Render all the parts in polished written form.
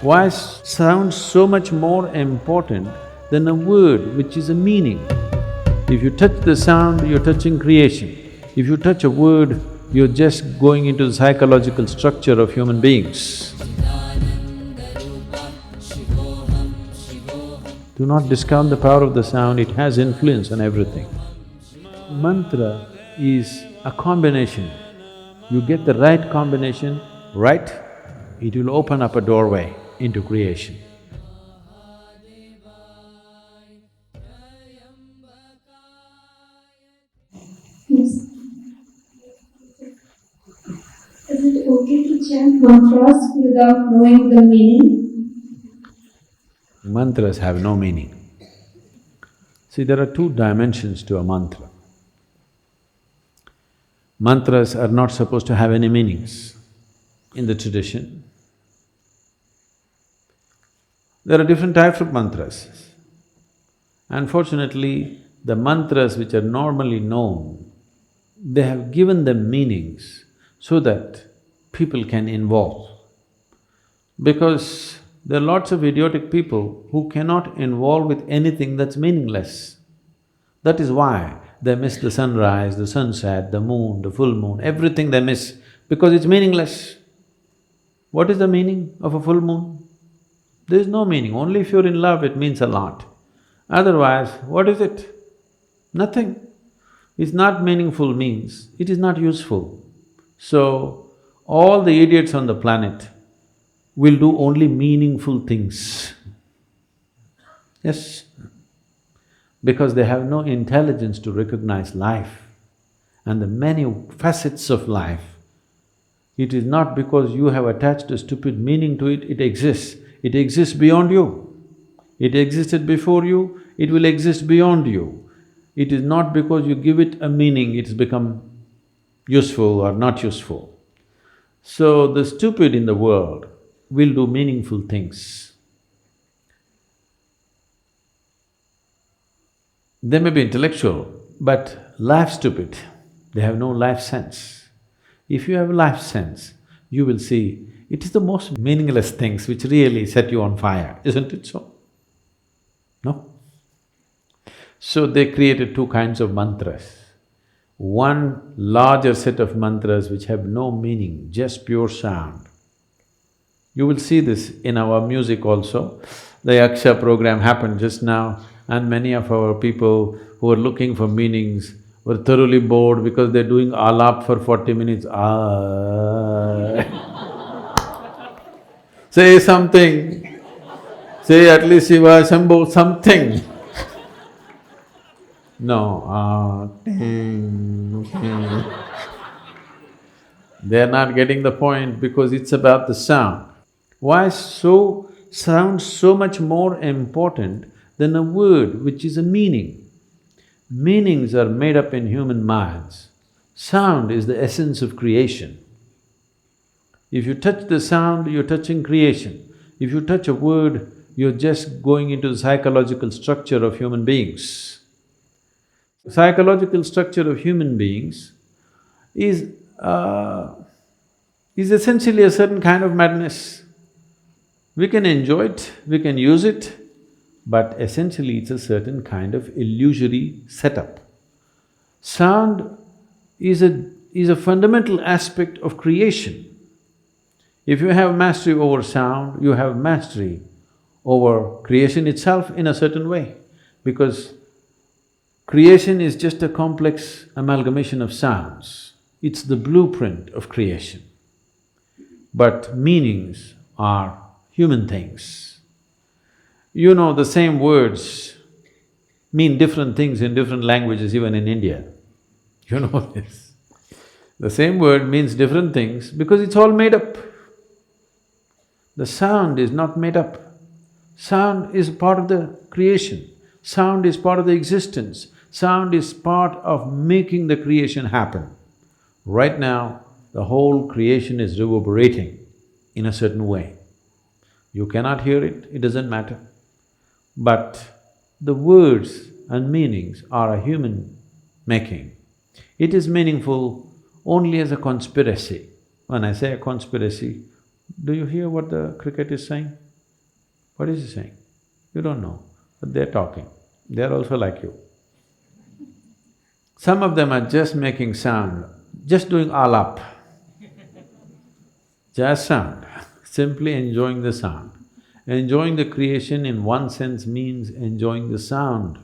Why sound so much more important than a word which is a meaning? If you touch the sound, you're touching creation. If you touch a word, you're just going into the psychological structure of human beings. Do not discount the power of the sound, it has influence on everything. Mantra is a combination. You get the right combination, right, it will open up a doorway into creation. Yes. Is it okay to chant mantras without knowing the meaning? Mantras have no meaning. See, there are two dimensions to a mantra. Mantras are not supposed to have any meanings in the tradition. There are different types of mantras. Unfortunately, the mantras which are normally known, they have given them meanings so that people can involve. Because there are lots of idiotic people who cannot involve with anything that's meaningless. That is why they miss the sunrise, the sunset, the moon, the full moon, everything they miss because it's meaningless. What is the meaning of a full moon? There is no meaning, only if you're in love it means a lot. Otherwise, what is it? Nothing. It's not meaningful means it is not useful. So, all the idiots on the planet will do only meaningful things. Yes, because they have no intelligence to recognize life and the many facets of life. It is not because you have attached a stupid meaning to it, it exists. It exists beyond you. It existed before you, it will exist beyond you. It is not because you give it a meaning, it's become useful or not useful. So the stupid in the world will do meaningful things. They may be intellectual, but life stupid, they have no life sense. If you have life sense, you will see it is the most meaningless things which really set you on fire, isn't it so? No? So they created two kinds of mantras. One larger set of mantras which have no meaning, just pure sound. You will see this in our music also. The Yaksha program happened just now and many of our people who are looking for meanings were thoroughly bored because they're doing alap for 40 minutes, Say something, say at least Shiva, Shambho, something. No, They're not getting the point because it's about the sound. Why sound so much more important than a word which is a meaning? Meanings are made up in human minds. Sound is the essence of creation. If you touch the sound, you're touching creation. If you touch a word, you're just going into the psychological structure of human beings. Psychological structure of human beings is essentially a certain kind of madness. We can enjoy it, we can use it, but essentially it's a certain kind of illusory setup. Sound is a fundamental aspect of creation. If you have mastery over sound, you have mastery over creation itself in a certain way, because creation is just a complex amalgamation of sounds. It's the blueprint of creation. But meanings are human things. You know, the same words mean different things in different languages, even in India. You know this. The same word means different things because it's all made up. The sound is not made up. Sound is part of the creation. Sound is part of the existence. Sound is part of making the creation happen. Right now, the whole creation is reverberating in a certain way. You cannot hear it, it doesn't matter. But the words and meanings are a human making. It is meaningful only as a conspiracy. When I say a conspiracy, do you hear what the cricket is saying? What is he saying? You don't know, but they're talking. They're also like you. Some of them are just making sound, just doing alap. Just sound, simply enjoying the sound. Enjoying the creation in one sense means enjoying the sound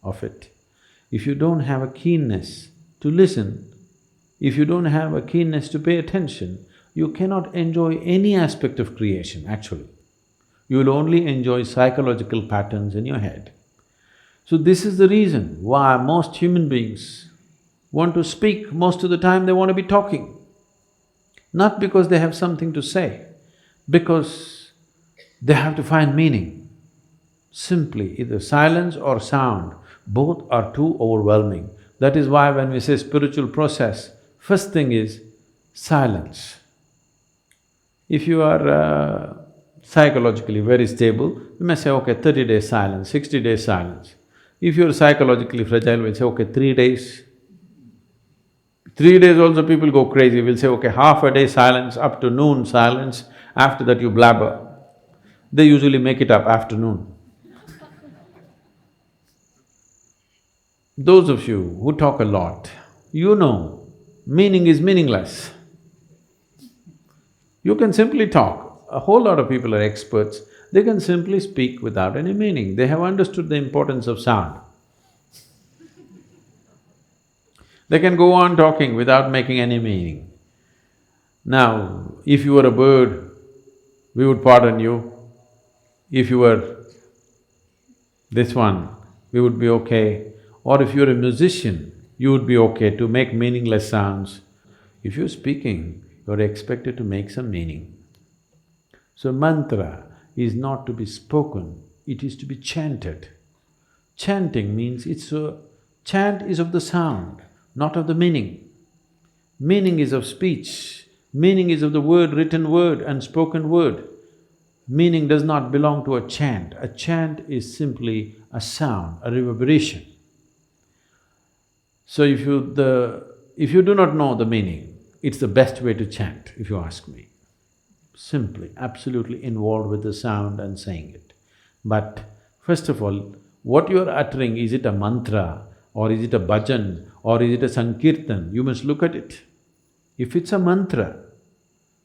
of it. If you don't have a keenness to listen, if you don't have a keenness to pay attention, you cannot enjoy any aspect of creation, actually. You will only enjoy psychological patterns in your head. So this is the reason why most human beings want to speak, most of the time they want to be talking. Not because they have something to say, because they have to find meaning. Simply, either silence or sound, both are too overwhelming. That is why when we say spiritual process, first thing is silence. If you are psychologically very stable, you may say, okay, 30 days silence, 60 days silence. If you're psychologically fragile, we'll say, okay, 3 days. 3 days also people go crazy, we'll say, okay, half a day silence, up to noon silence, after that you blabber. They usually make it up afternoon. Those of you who talk a lot, you know, meaning is meaningless. You can simply talk. A whole lot of people are experts, they can simply speak without any meaning. They have understood the importance of sound. They can go on talking without making any meaning. Now, if you were a bird, we would pardon you. If you were this one, we would be okay. Or if you're a musician, you would be okay to make meaningless sounds. If you're speaking, you're expected to make some meaning. So mantra is not to be spoken, it is to be chanted. Chanting means chant is of the sound, not of the meaning. Meaning is of speech, meaning is of the word, written word and spoken word. Meaning does not belong to a chant. A chant is simply a sound, a reverberation. So if you do not know the meaning, it's the best way to chant, if you ask me. Simply, absolutely involved with the sound and saying it. But first of all, what you are uttering, is it a mantra or is it a bhajan or is it a sankirtan? You must look at it. If it's a mantra,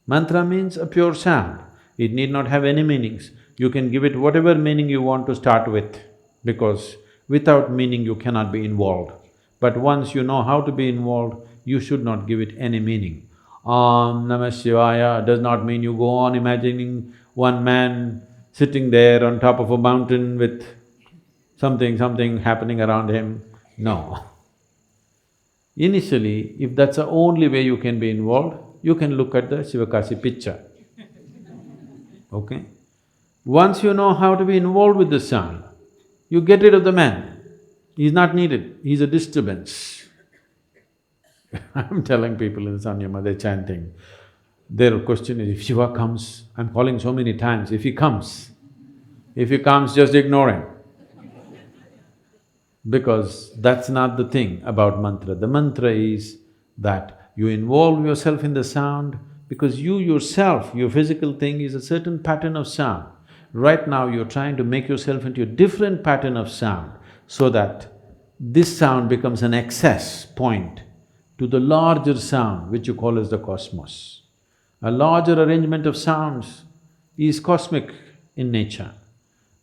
mantra means a pure sound. It need not have any meanings. You can give it whatever meaning you want to start with, because without meaning you cannot be involved. But once you know how to be involved, you should not give it any meaning. Om Namah Shivaya does not mean you go on imagining one man sitting there on top of a mountain with something happening around him. No. Initially, if that's the only way you can be involved, you can look at the Shivakasi picture. Okay? Once you know how to be involved with the sound, you get rid of the man. He's not needed, he's a disturbance. I'm telling people in Sanyama, they're chanting. Their question is, if Shiva comes, I'm calling so many times, if he comes, just ignore him. Because that's not the thing about mantra. The mantra is that you involve yourself in the sound because you yourself, your physical thing is a certain pattern of sound. Right now you're trying to make yourself into a different pattern of sound so that this sound becomes an access point to the larger sound which you call as the cosmos. A larger arrangement of sounds is cosmic in nature.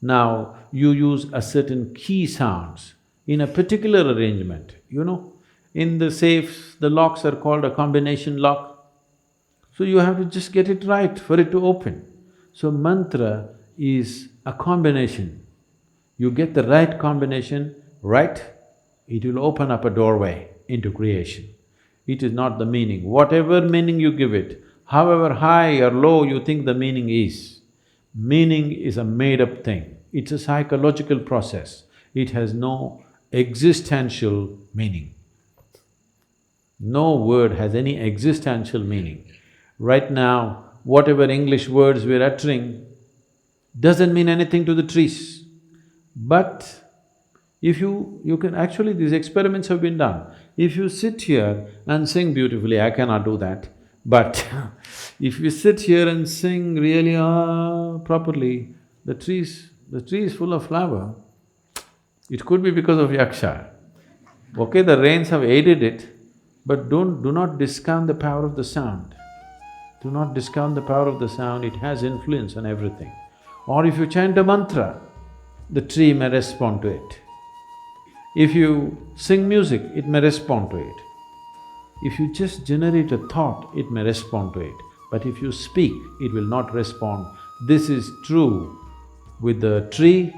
Now, you use a certain key sounds in a particular arrangement, you know. In the safes, the locks are called a combination lock. So you have to just get it right for it to open. So mantra is a combination. You get the right combination right, it will open up a doorway into creation. It is not the meaning. Whatever meaning you give it, however high or low you think the meaning is a made-up thing. It's a psychological process. It has no existential meaning. No word has any existential meaning. Right now, whatever English words we're uttering doesn't mean anything to the trees. But if you can… actually these experiments have been done. If you sit here and sing beautifully, I cannot do that, but if you sit here and sing really properly, the tree is full of flower. It could be because of yaksha. Okay, the rains have aided it, but do not discount the power of the sound. Do not discount the power of the sound, it has influence on everything. Or if you chant a mantra, the tree may respond to it. If you sing music, it may respond to it. If you just generate a thought, it may respond to it. But if you speak, it will not respond. This is true with the tree,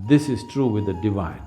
this is true with the divine.